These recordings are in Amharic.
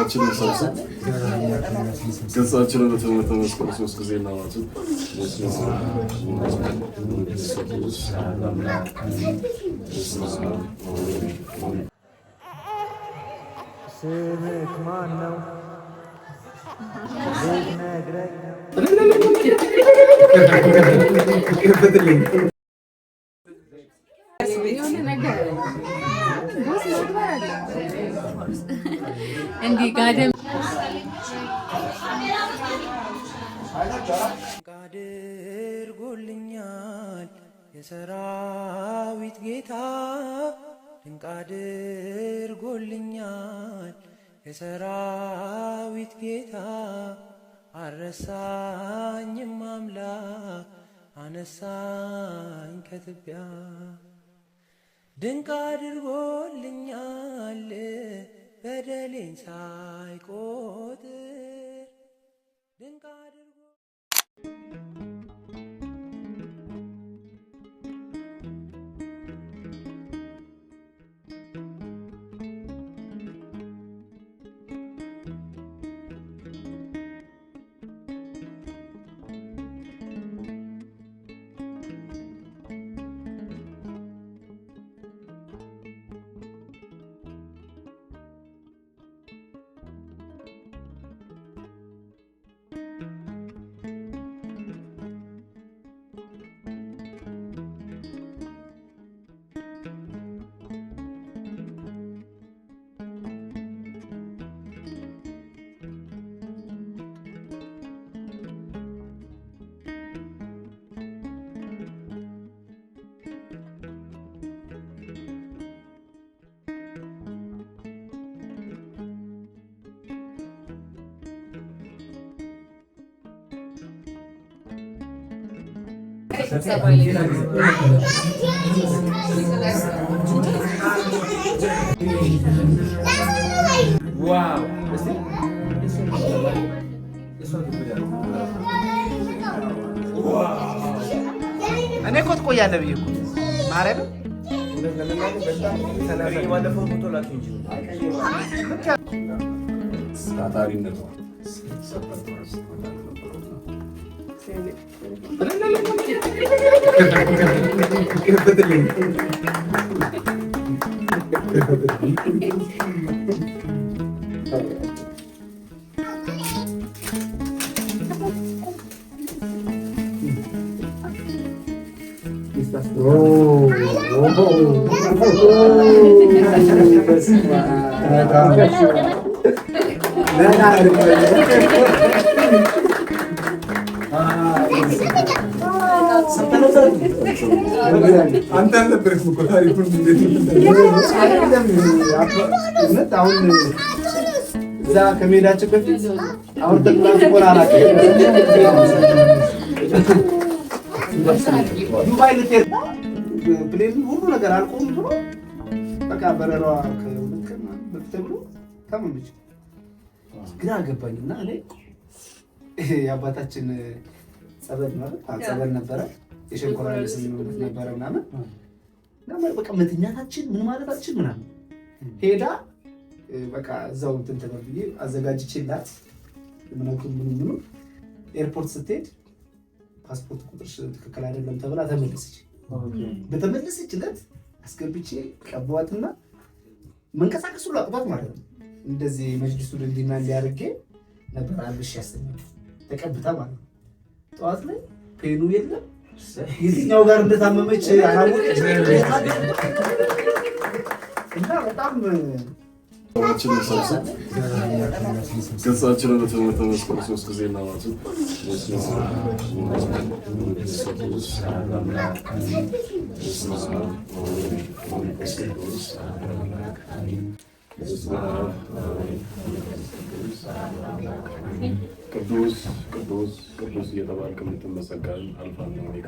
ሁላችንም ሰብስብ ገጻችንን በትምህርተ መስቀል 3 ጊዜ እናማትብ። ስምህ ማን ነው? ልትነግረኝ ነው? እንዲህ ጋደም አድርጎልኛል የሰራዊት ጌታ፣ ድንቅ አድርጎልኛል የሰራዊት ጌታ። አረሳኝም አምላክ አነሳኝ ከትቢያ፣ ድንቅ አድርጎልኛል በደሌን ሳይቆጥር፣ ድንቅ አድርጎ ዋው እኔ እኮ ትቆያለህ ብዬ እኮ ማርያምን ታታሪነቷ አንተ አልነበረክም እኮ ታሪኩን አሁን እዛ ከመሄዳችን በፊት አሁን ዱባይ ልትሄድ ፕሌን ሁሉ ነገር አልቆም ብሎ በቃ በረራዋ ከሁለት ቀን በፊት ተብሎ ታመመች። ግራ ገባኝና እኔ የአባታችን ጸበል ማለት ጸበል ነበረ የሸንኮራ ልስምነት ነበረ ምናምን በቃ መተኛታችን ምን ማለታችን ምናምን ሄዳ በቃ እዛው እንትን ተበብዬ አዘጋጅቼላት ምናምን ምኑ ኤርፖርት ስትሄድ ፓስፖርት ቁጥርሽ ትክክል አይደለም ተብላ ተመለሰች። በተመለሰችለት አስገብቼ ቀባዋትና መንቀሳቀስ ሁሉ አቅቷት ማለት ነው። እንደዚህ መጅሊሱ እንዲና እንዲያርጌ ነበር አልብሽ ያስተኛል ተቀብታ ማለት ነው። ጠዋት ላይ ፔኑ የለም የትኛው ጋር እንደታመመች አላወቀች እና በጣም ሁላችንም ሰብስብ ገጻችንን በትምህርተ መስቀል 3 ጊዜ እናማትብ። ቅዱስ ቅዱስ ቅዱስ እየተባልክ የምትመሰገን አልፋና ኦሜጋ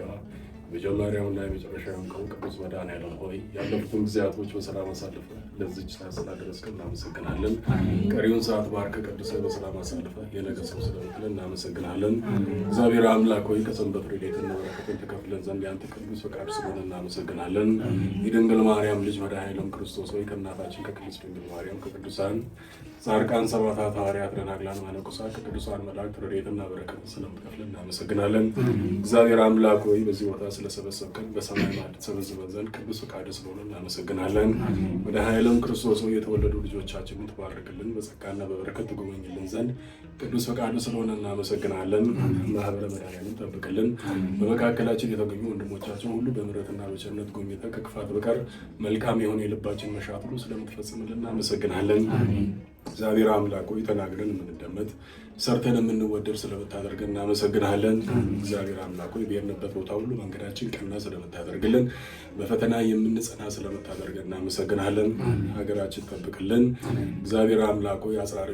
መጀመሪያውና የመጨረሻው ቅዱስ መድኃኔዓለም ሆይ ያለፉትን ጊዜያቶች በሰላም አሳልፈህ ለዚች ሰዓት ስላደረስከን እናመሰግናለን። ቀሪውን ሰዓት ባርከህ ቀድሰህ በሰላም አሳልፈህ የነገ ሰው ስለምትለን እናመሰግናለን። እግዚአብሔር አምላክ ሆይ ከሰንበት ረድኤትና በረከትን ተከፍለን ዘንድ ያንተ ቅዱስ ፈቃድ ስለሆነ እናመሰግናለን። የድንግል ማርያም ልጅ መድኃኔዓለም ክርስቶስ ሆይ ከእናታችን ከቅድስት ድንግል ማርያም ከቅዱሳን ጻድቃን ሰማዕታት ሐዋርያት ደናግላን መነኮሳት ቅዱሳን መላእክት ረድኤትና በረከት ስለምትከፍለን እናመሰግናለን። እግዚአብሔር አምላክ ሆይ በዚህ ቦታ ስለሰበሰብከን በሰማይ ማዕድ ተሰብስበን ዘንድ ቅዱስ ፈቃድህ ስለሆነ እናመሰግናለን። ወደ ኃይልም ክርስቶስ ሆይ የተወለዱ ልጆቻችንን ትባርክልን በጸጋና በበረከት ትጎበኝልን ዘንድ ቅዱስ ፈቃድህ ስለሆነ እናመሰግናለን። ማህበረ መድኃኔዓለም ጠብቅልን። በመካከላችን የተገኙ ወንድሞቻችን ሁሉ በምሕረትና በቸርነት ጎብኝተህ ከክፋት በቀር መልካም የሆነ የልባችን መሻት ሁሉ ስለምትፈጽምልን እናመሰግናለን። እግዚአብሔር አምላክ ሆይ ተናግረን የምንደመጥ ሰርተን የምንወደድ ስለምታደርገን እናመሰግናለን። እግዚአብሔር አምላክ ሆይ በሄድንበት ቦታ ሁሉ መንገዳችን ቀና ስለምታደርግልን በፈተና የምንጸና ስለምታደርገን እናመሰግናለን። ሀገራችን ጠብቅልን። እግዚአብሔር አምላክ ሆይ አጽራረ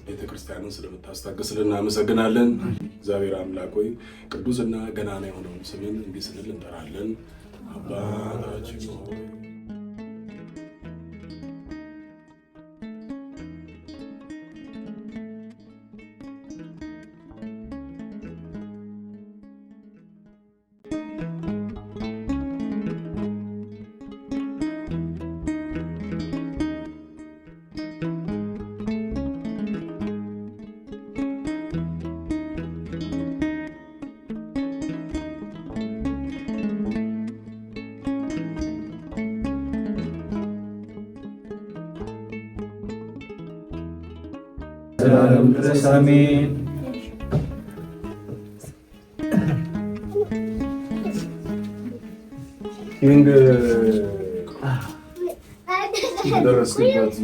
ቤተክርስቲያንን ስለምታስታግስልን እናመሰግናለን። እግዚአብሔር አምላክ ሆይ ቅዱስና ገናና የሆነውን ስምን እንዲህ ስንል እንጠራለን። አባታችን ሆይ ዘላለም ድረስ አሜን። ኪንግ ደረስክበት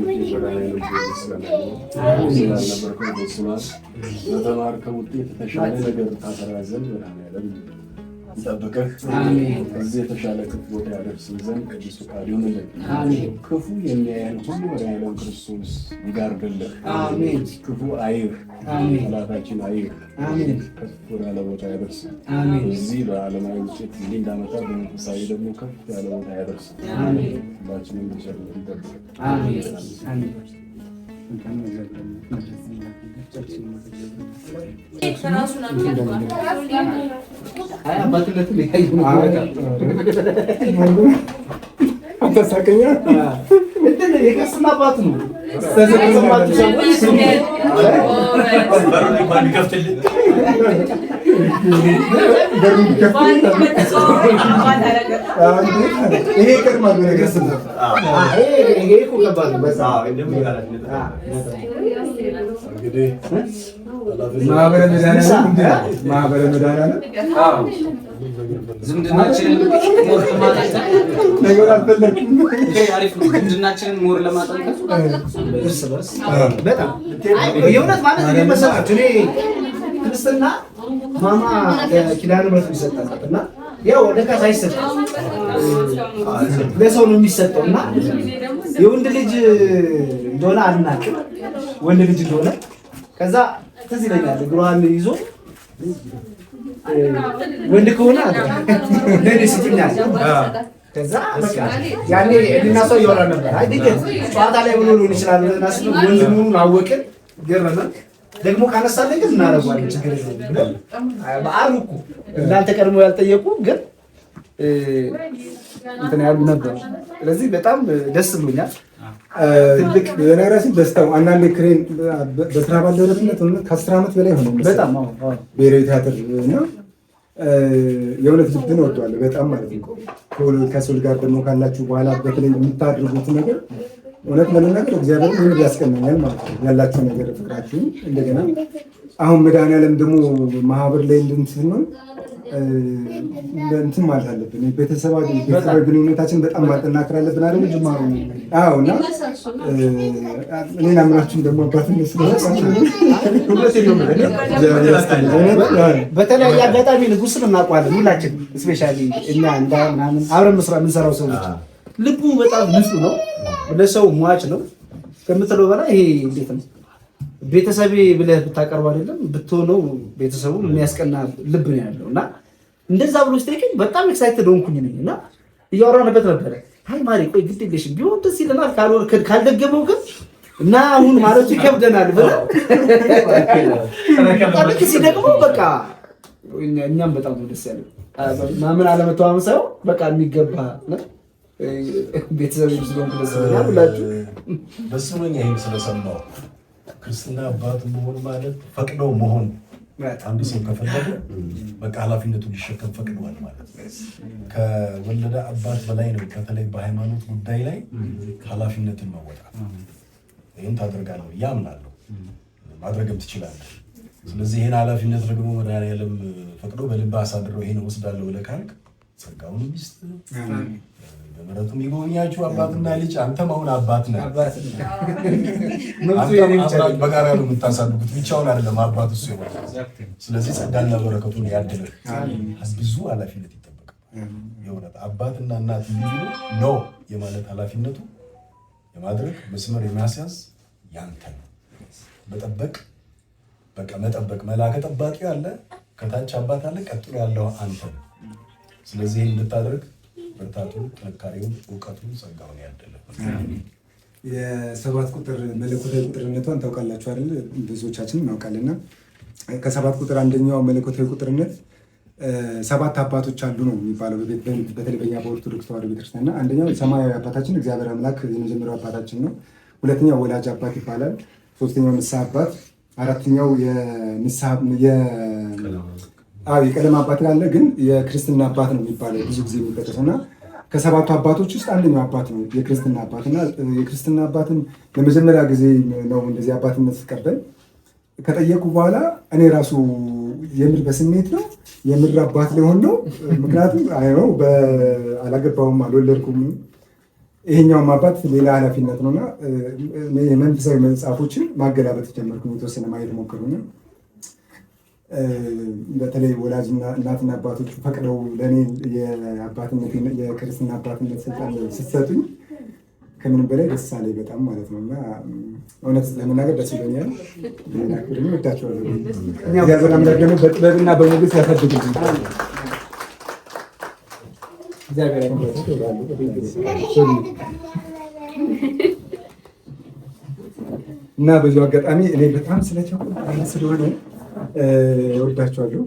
በተማርከው ውጤት የተሻለ ነገር ታፈራ ዘንድ መድኃኔዓለም ይጠብቅህ። ከዚህ የተሻለ ክፉ ቦታ ያደርስን ዘንድ ቅዱስ ፈቃዱ ይሁንልን። ክፉ የሚያየን ሁሉ መድኃኔዓለም ክርስቶስ ይጋርድልህ። ክፉ አይህ፣ ጠላታችን አይህ፣ ከፍ ወዳለ ቦታ ያደርስን። እዚህ በዓለማዊ ውጤት እንዲህ እንዳመጣ በመንፈሳዊ ደግሞ ከፍ ያለ ቦታ ያደርስን። ሁላችንም በቸርነቱ ይጠብቅህ። የክርስትና አባት ነው። ይሄ ይቀድማል። ማህበረ መድኃኔዓለም ዝምድናችንን ሞር ለማጠንከር እርስ በርስ በጣም የእውነት ማለት እኔ መሰላችሁ እኔ ክርስትና ማማ ኪዳነ ምሕረት የሚሰጣት እና ያው ለካስ አይሰጥም ለሰው ነው የሚሰጠው እና የወንድ ልጅ እንደሆነ አልናቅም ወንድ ልጅ እንደሆነ ከዛ ትዝ ይለኛል እግሯን ይዞ ወንድ ከሆነ ለኔ ስትኛል ከዛ በቃ ያኔ እና ሰው ይወራ ነበር። አይ ድንገት ጨዋታ ላይ ብሎ ሊሆን ይችላል እና ስለ ወንድሙን አወቅን ገረመን ደግሞ ካነሳለኝ ግን እናረጋለን ችግር የለም በአሉ እኮ እናንተ ቀድሞ ያልጠየቁ ግን እንትን ያሉ ነበር። ስለዚህ በጣም ደስ ብሎኛል። ትልቅ የነራሲ ደስታው አንዳንድ ክሬን በስራ ባልደረስነት ከ10 ዓመት በላይ ሆነ በጣም ብሔራዊ ቲያትር እና የእውነት ልብን እወደዋለሁ በጣም ማለት ነው። ከሰው ጋር ደግሞ ካላችሁ በኋላ በተለይ የምታድርጉት ነገር እውነት ለመናገር እግዚአብሔር ምን ያስቀናኛል ማለት ነው። ያላችሁ ነገር ፍቅራችሁ እንደገና አሁን መድኃኔዓለም ደግሞ ማህበር ላይ እንድንስንሆን እንትን ማለት አለብን። ቤተሰባዊ ግንኙነታችን በጣም ማጠናከር አለብን አይደል? ጅማሩ አዎ። እና እኔን አምናችሁም ደግሞ አባትነት በተለያየ አጋጣሚ ንጉስን እናውቀዋለን ሁላችን ስፔሻሊ እኛ እንዳ ምናምን አብረን መስራት የምንሰራው ሰዎች ልቡ በጣም ንጹህ ነው፣ ለሰው ሟች ነው ከምትለው በላይ ይሄ እንዴት ነው ቤተሰቤ ብለህ ብታቀርቡ አይደለም ብትሆነው ቤተሰቡ የሚያስቀና ልብ ነው ያለው እና እንደዛ ብሎ ስጠይቀኝ በጣም ኤክሳይትድ ሆንኩኝ ነኝ እና እያወራንበት ነበረ። አይ ማሪ ቆይ ግድ የለሽም ቢሆን ደስ ይለናል ካልደገመው ግን እና አሁን ማለቱ ይከብደናል ብለህ ታዲያ ሲደግሞ በቃ እኛም በጣም ነው ደስ ያለው። ማመን አለመተዋወቅ ሳይሆን በቃ የሚገባ ቤተሰብ ስለሆንኩ ደስ ይለኛል ብላችሁ ደስ ብሎኛል ይሄን ስለሰማሁ ክርስትና አባት መሆን ማለት ፈቅደው መሆን። አንድ ሰው ከፈለገ በቃ ኃላፊነቱን ሊሸከም ፈቅደዋል ማለት ነው። ከወለደ አባት በላይ ነው። በተለይ በሃይማኖት ጉዳይ ላይ ኃላፊነትን መወጣት። ይህን ታደርጋለህ ያምናለሁ፣ ማድረግም ትችላለህ። ስለዚህ ይህን ኃላፊነት ደግሞ መድኃኒዓለም ፈቅዶ በልብ አሳድረው ይህን ወስዳለሁ ብለህ ካልክ ጸጋውን ሚስት በምሕረቱም ይጎብኛችሁ አባትና ልጅ። አንተም አሁን አባት ነህ። በጋራ ነው የምታሳድጉት፣ ብቻውን አይደለም አባት እሱ ይሆናል። ስለዚህ ጸጋና በረከቱን ያድልህ። ብዙ ኃላፊነት ይጠበቃል። የእውነት አባትና እናት የሚሉ ነው የማለት ኃላፊነቱ የማድረግ መስመር የሚያስያዝ ያንተ ነው። መጠበቅ በቃ መጠበቅ። መላከ ጠባቂ አለ፣ ከታች አባት አለ፣ ቀጥሎ ያለው አንተ ነው። ስለዚህ እንድታደርግ ብርታቱን፣ ጥንካሬውን፣ እውቀቱን፣ ጸጋውን ያደለ። የሰባት ቁጥር መለኮታዊ ቁጥርነቷን ታውቃላችሁ አይደል? ብዙዎቻችን እናውቃለንና ከሰባት ቁጥር አንደኛው መለኮታዊ ቁጥርነት ሰባት አባቶች አሉ ነው የሚባለው በተለይ በኛ በኦርቶዶክስ ተዋሕዶ ቤተክርስቲያን። አንደኛው ሰማያዊ አባታችን እግዚአብሔር አምላክ የመጀመሪያው አባታችን ነው። ሁለተኛው ወላጅ አባት ይባላል። ሶስተኛው ንስሐ አባት፣ አራተኛው የቀለም አባት ያለ ግን የክርስትና አባት ነው የሚባለው ብዙ ጊዜ የሚጠቀሰው እና ከሰባቱ አባቶች ውስጥ አንደኛው አባት ነው የክርስትና አባት እና የክርስትና አባትን ለመጀመሪያ ጊዜ ነው እንደዚህ አባትነት ስቀበል ከጠየቁ በኋላ እኔ ራሱ የምር በስሜት ነው የምር አባት ሊሆን ነው። ምክንያቱም አይነው አላገባውም፣ አልወለድኩም። ይሄኛውም አባት ሌላ ኃላፊነት ነውና የመንፈሳዊ መጽሐፎችን ማገላበጥ ጀመርኩ። የተወሰነ ማየት ሞክሩና በተለይ ወላጅ እናትና አባቶች ፈቅደው ለእኔ የክርስትና አባትነት ስልጣን ስትሰጡኝ ከምንም በላይ ደስ አለኝ በጣም ማለት ነው። እና እውነት ለመናገር ደስ ይለኛል። ክብር ወዳቸዋለሁ። እግዚአብሔር አምላክ ደግሞ በጥበብና በሞገስ ያሳድግልኝ። እና በዚሁ አጋጣሚ እኔ በጣም ስለቸኮልኩ ስለሆነ እወዳቸዋለሁ።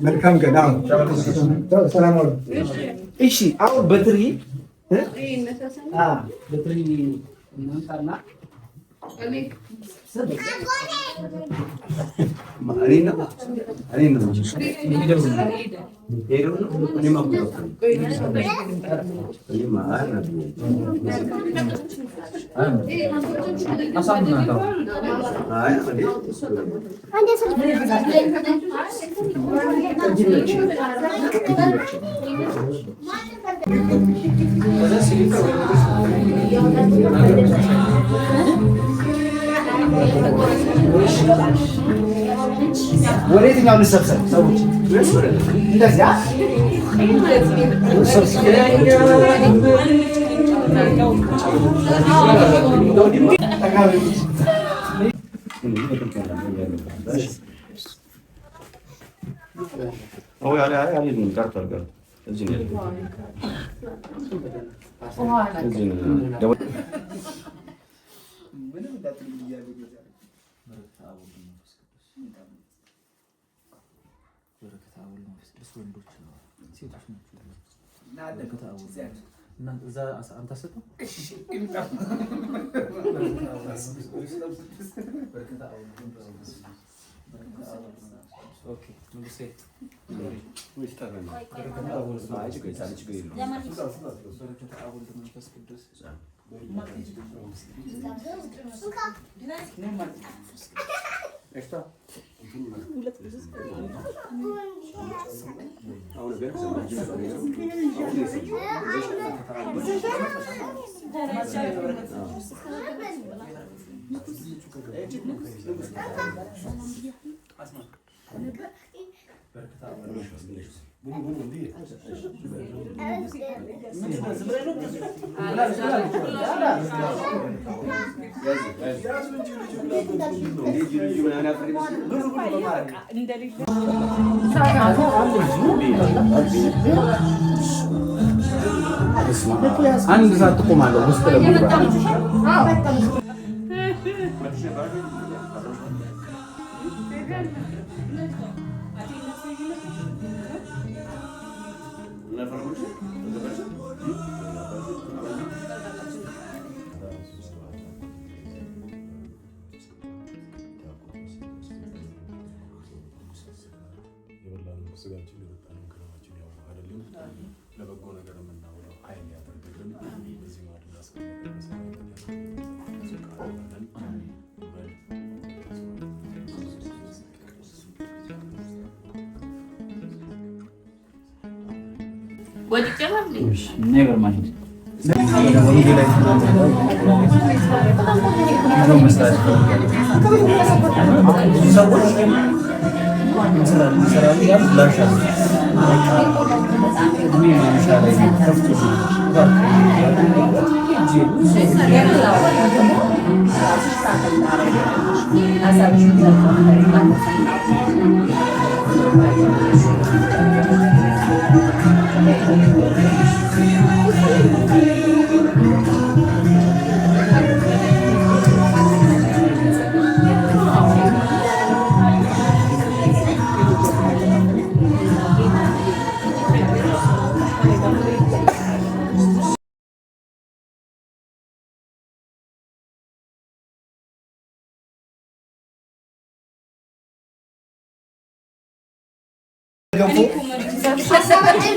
መልካም ገና ሰላም አሉ። እሺ አሁን በትሪ በትሪ እናንሳና ወደ የትኛው እንሰብሰብ? ሰዎች እንደዚያ አንድ ሰዓት ትቆማለህ ውስጥ ስጋችን የወጣነው ክረማችን ያው አይደለም ለበጎ ነገር የምናውለው ኃይል ያደርግልን። በዚህ ማድረግ Never mind.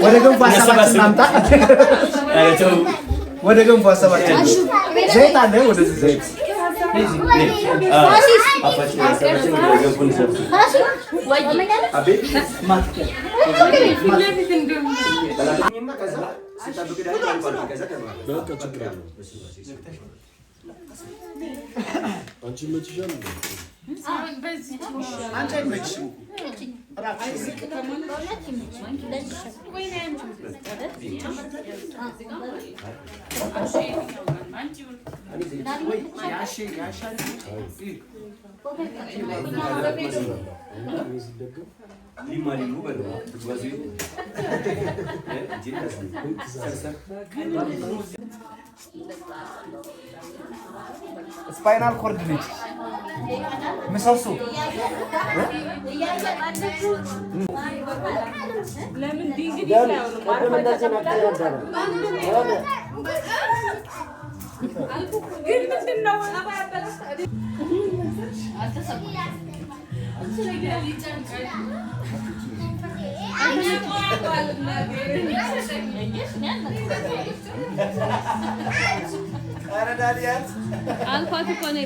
ወደ ገንፎ ሀሳባችን ማምጣ ወደ ገንፎ ሀሳባችን ዘይት አለ። ወደዚህ ዘይት ስፓይናል ኮርድ ነች ምሰሶ ለምን ዲንግዲ ነው ግን ምንድነው አልኳት እኮ ነው